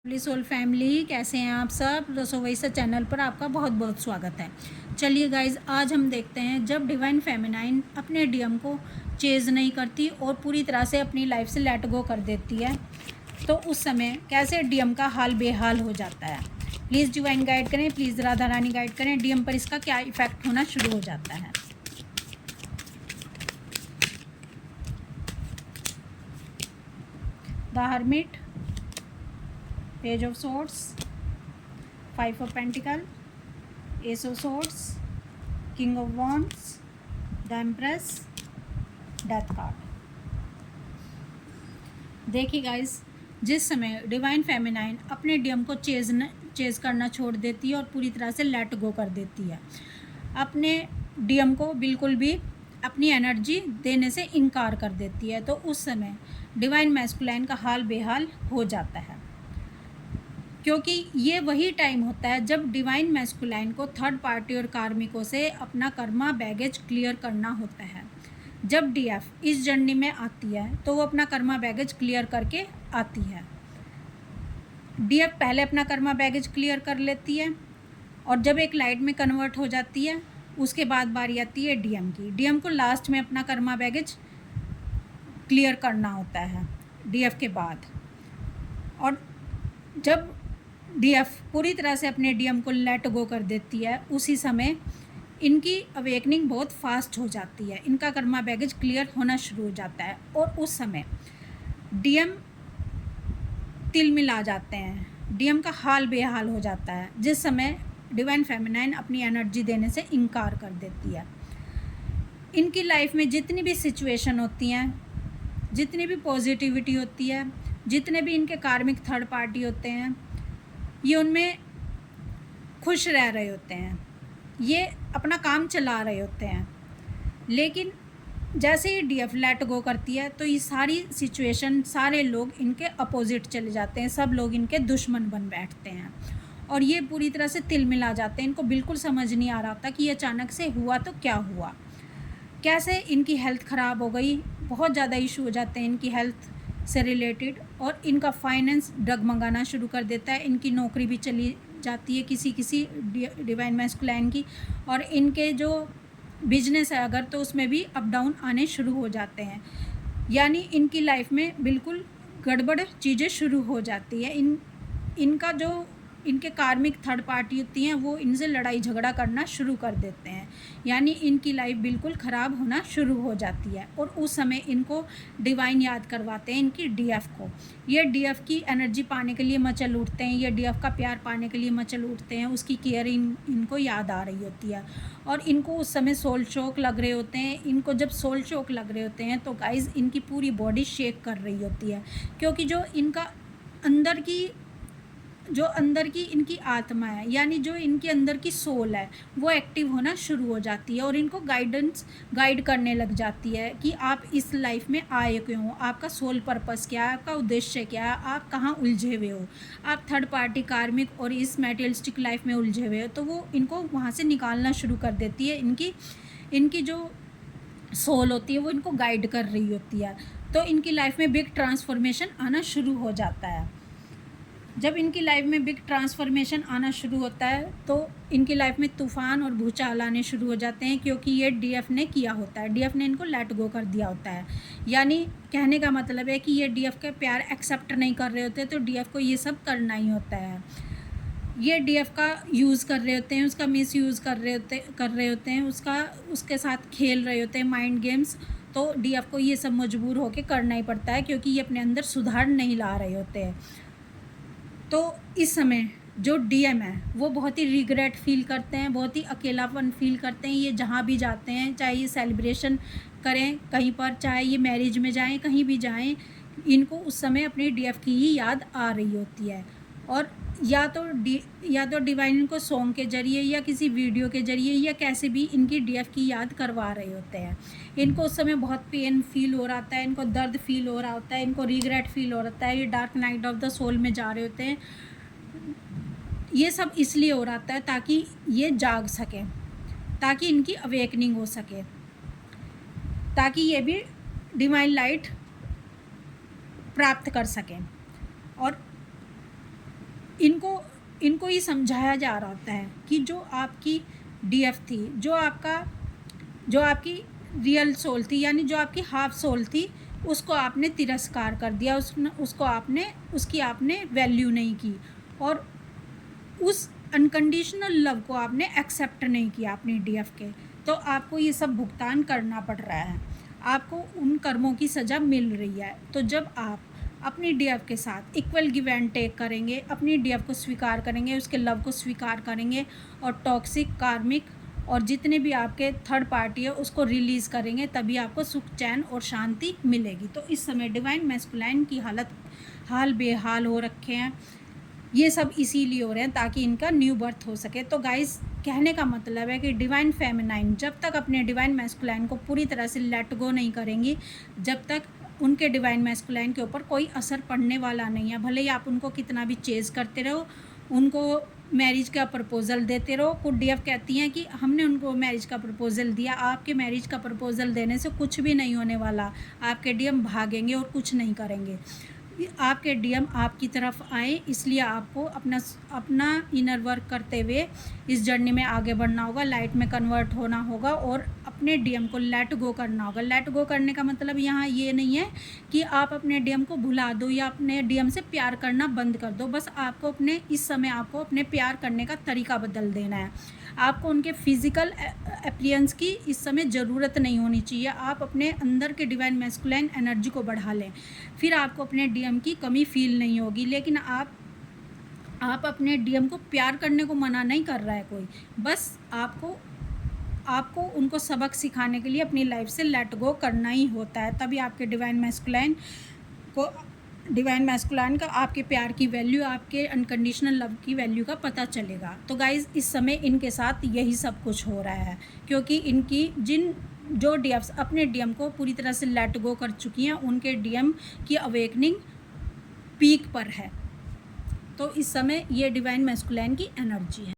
Soul family, कैसे हैं आप सब। रसोवैसा चैनल पर आपका बहुत बहुत स्वागत है। चलिए गाइज, आज हम देखते हैं जब डिवाइन फेमिनाइन अपने डीएम को चेज़ नहीं करती और पूरी तरह से अपनी लाइफ से लेट गो कर देती है, तो उस समय कैसे डीएम का हाल बेहाल हो जाता है। प्लीज़ डिवाइन गाइड करें, प्लीज़ राधा रानी गाइड करें, डीएम पर इसका क्या इफ़ेक्ट होना शुरू हो जाता है। The hermit, page of swords, 5 of Pentacle, Ace of Swords, King of Wands, the Empress, Death card. देखिए गाइस, जिस समय डिवाइन फेमिनाइन अपने डीएम को चेज़ करना छोड़ देती है और पूरी तरह से लेट गो कर देती है, अपने डीएम को बिल्कुल भी अपनी एनर्जी देने से इनकार कर देती है, तो उस समय डिवाइन मैस्कुलाइन का हाल बेहाल हो जाता है। क्योंकि ये वही टाइम होता है जब डिवाइन मैस्कुलाइन को थर्ड पार्टी और कार्मिकों से अपना कर्मा बैगेज क्लियर करना होता है। जब डीएफ इस जर्नी में आती है तो वो अपना कर्मा बैगेज क्लियर करके आती है। डीएफ पहले अपना कर्मा बैगेज क्लियर कर लेती है और जब एक लाइट में कन्वर्ट हो जाती है, उसके बाद बारी आती है डीएम की। डीएम को लास्ट में अपना कर्मा बैगेज क्लियर करना होता है डीएफ के बाद। और जब डीएफ पूरी तरह से अपने डीएम को लेट गो कर देती है, उसी समय इनकी अवेकनिंग बहुत फास्ट हो जाती है, इनका कर्मा बैगेज क्लियर होना शुरू हो जाता है और उस समय डीएम तिल मिला जाते हैं, डीएम का हाल बेहाल हो जाता है, जिस समय डिवाइन फेमिनाइन अपनी एनर्जी देने से इनकार कर देती है। इनकी लाइफ में जितनी भी सिचुएशन होती हैं, जितनी भी पॉजिटिविटी होती है, जितने भी इनके कार्मिक थर्ड पार्टी होते हैं, ये उनमें खुश रह रहे होते हैं, ये अपना काम चला रहे होते हैं। लेकिन जैसे ही डीएफ लेट गो करती है तो ये सारी सिचुएशन, सारे लोग इनके अपोजिट चले जाते हैं, सब लोग इनके दुश्मन बन बैठते हैं और ये पूरी तरह से तिल मिला जाते हैं। इनको बिल्कुल समझ नहीं आ रहा था कि ये अचानक से हुआ तो क्या हुआ, कैसे इनकी हेल्थ ख़राब हो गई, बहुत ज़्यादा इशू हो जाते हैं इनकी हेल्थ से रिलेटेड और इनका फाइनेंस डगमगाना शुरू कर देता है। इनकी नौकरी भी चली जाती है किसी डिवाइन मैस्कुलाइन की, और इनके जो बिजनेस है अगर, तो उसमें भी अप डाउन आने शुरू हो जाते हैं। यानी इनकी लाइफ में बिल्कुल गड़बड़ चीज़ें शुरू हो जाती है। इनका जो इनके कार्मिक थर्ड पार्टी होती हैं वो इनसे लड़ाई झगड़ा करना शुरू कर देते हैं, यानी इनकी लाइफ बिल्कुल ख़राब होना शुरू हो जाती है। और उस समय इनको डिवाइन याद करवाते हैं इनकी डीएफ को। ये डीएफ की एनर्जी पाने के लिए मचल उठते हैं, ये डीएफ का प्यार पाने के लिए मचल उठते हैं, उसकी केयर इनको याद आ रही होती है और इनको उस समय सोल शॉक लग रहे होते हैं। इनको जब सोल शॉक लग रहे होते हैं तो गाइज इनकी पूरी बॉडी शेक कर रही होती है, क्योंकि जो इनका अंदर की इनकी आत्मा है, यानी जो इनके अंदर की सोल है, वो एक्टिव होना शुरू हो जाती है और इनको गाइड करने लग जाती है कि आप इस लाइफ में आए क्यों हो, आपका सोल पर्पस क्या है, आपका उद्देश्य क्या है, आप कहाँ उलझे हुए हो, आप थर्ड पार्टी कार्मिक और इस मेटेरियलिस्टिक लाइफ में उलझे हुए हो। तो वो इनको वहाँ से निकालना शुरू कर देती है। इनकी जो सोल होती है वो इनको गाइड कर रही होती है। तो इनकी लाइफ में बिग ट्रांसफॉर्मेशन आना शुरू हो जाता है। जब इनकी लाइफ में बिग ट्रांसफॉर्मेशन आना शुरू होता है तो इनकी लाइफ में तूफ़ान और भूचाल आने शुरू हो जाते हैं, क्योंकि ये डीएफ ने किया होता है, डीएफ ने इनको लेट गो कर दिया होता है। यानी कहने का मतलब है कि ये डीएफ के प्यार एक्सेप्ट नहीं कर रहे होते, तो डीएफ को ये सब करना ही होता है। ये डीएफ का यूज़ कर रहे होते हैं, उसका मिस यूज़ कर रहे होते हैं, उसके साथ खेल रहे होते हैं माइंड गेम्स। तो डीएफ को ये सब मजबूर होकर करना ही पड़ता है, क्योंकि ये अपने अंदर सुधार नहीं ला रहे होते हैं। तो इस समय जो डीएम है वो बहुत ही रिग्रेट फील करते हैं, बहुत ही अकेलापन फील करते हैं। ये जहाँ भी जाते हैं, चाहे ये सेलिब्रेशन करें कहीं पर, चाहे ये मैरिज में जाएं, कहीं भी जाएं, इनको उस समय अपने डीएफ की ही याद आ रही होती है। और या तो डिवाइन इनको सॉन्ग के जरिए या किसी वीडियो के जरिए या कैसे भी इनकी डीएफ की याद करवा रहे होते हैं। इनको उस समय बहुत पेन फील हो रहा होता है, इनको दर्द फील हो रहा होता है, इनको रिग्रेट फील हो रहा है, ये dark night of the soul में जा रहे होते हैं। ये सब इसलिए हो रहा है ताकि ये जाग सकें, ताकि इनकी अवेकनिंग हो सके, ताकि ये भी डिवाइन लाइट प्राप्त कर सकें। और इनको इनको ये समझाया जा रहा होता है कि जो आपकी डीएफ थी, जो आपकी रियल सोल थी, यानी जो आपकी हाफ सोल थी, उसको आपने तिरस्कार कर दिया, उसकी आपने वैल्यू नहीं की, और उस अनकंडीशनल लव को आपने एक्सेप्ट नहीं किया अपनी डीएफ के। तो आपको ये सब भुगतान करना पड़ रहा है, आपको उन कर्मों की सज़ा मिल रही है। तो जब आप अपनी डीएफ के साथ इक्वल गिव एंड टेक करेंगे, अपनी डीएफ को स्वीकार करेंगे, उसके लव को स्वीकार करेंगे, और टॉक्सिक, कार्मिक और जितने भी आपके थर्ड पार्टी है उसको रिलीज़ करेंगे, तभी आपको सुख, चैन और शांति मिलेगी। तो इस समय डिवाइन मैस्कुलाइन की हाल बेहाल हो रखे हैं। ये सब इसीलिए हो रहे हैं ताकि इनका न्यू बर्थ हो सके। तो गाइस, कहने का मतलब है कि डिवाइन फेमिनाइन जब तक अपने डिवाइन मैस्कुलाइन को पूरी तरह से लेट गो नहीं करेंगी, जब तक उनके डिवाइन मैस्कुलाइन के ऊपर कोई असर पड़ने वाला नहीं है। भले ही आप उनको कितना भी चेज़ करते रहो, उनको मैरिज का प्रपोज़ल देते रहो। कुछ डीएफ कहती हैं कि हमने उनको मैरिज का प्रपोज़ल दिया, आपके मैरिज का प्रपोज़ल देने से कुछ भी नहीं होने वाला, आपके डीएम भागेंगे और कुछ नहीं करेंगे। आपके डीएम आपकी तरफ आए, इसलिए आपको अपना इनर वर्क करते हुए इस जर्नी में आगे बढ़ना होगा, लाइट में कन्वर्ट होना होगा और अपने डीएम को लेट गो करना होगा। लेट गो करने का मतलब यहाँ ये नहीं है कि आप अपने डीएम को भुला दो या अपने डीएम से प्यार करना बंद कर दो। बस आपको इस समय आपको अपने प्यार करने का तरीका बदल देना है। आपको उनके फिजिकल अपीयरेंस की इस समय ज़रूरत नहीं होनी चाहिए। आप अपने अंदर के डिवाइन मैस्कुलाइन एनर्जी को बढ़ा लें, फिर आपको अपने डीएम की कमी फील नहीं होगी। लेकिन आप अपने डीएम को प्यार करने को मना नहीं कर रहा है कोई, बस आपको उनको सबक सिखाने के लिए अपनी लाइफ से लेट गो करना ही होता है। तभी आपके डिवाइन मैस्कुलाइन का आपके प्यार की वैल्यू, आपके अनकंडीशनल लव की वैल्यू का पता चलेगा। तो गाइज़, इस समय इनके साथ यही सब कुछ हो रहा है, क्योंकि इनकी जो डीएफ्स अपने डीएम को पूरी तरह से लेट गो कर चुकी हैं, उनके डीएम की अवेकनिंग पीक पर है। तो इस समय ये डिवाइन मैस्कुलाइन की एनर्जी है।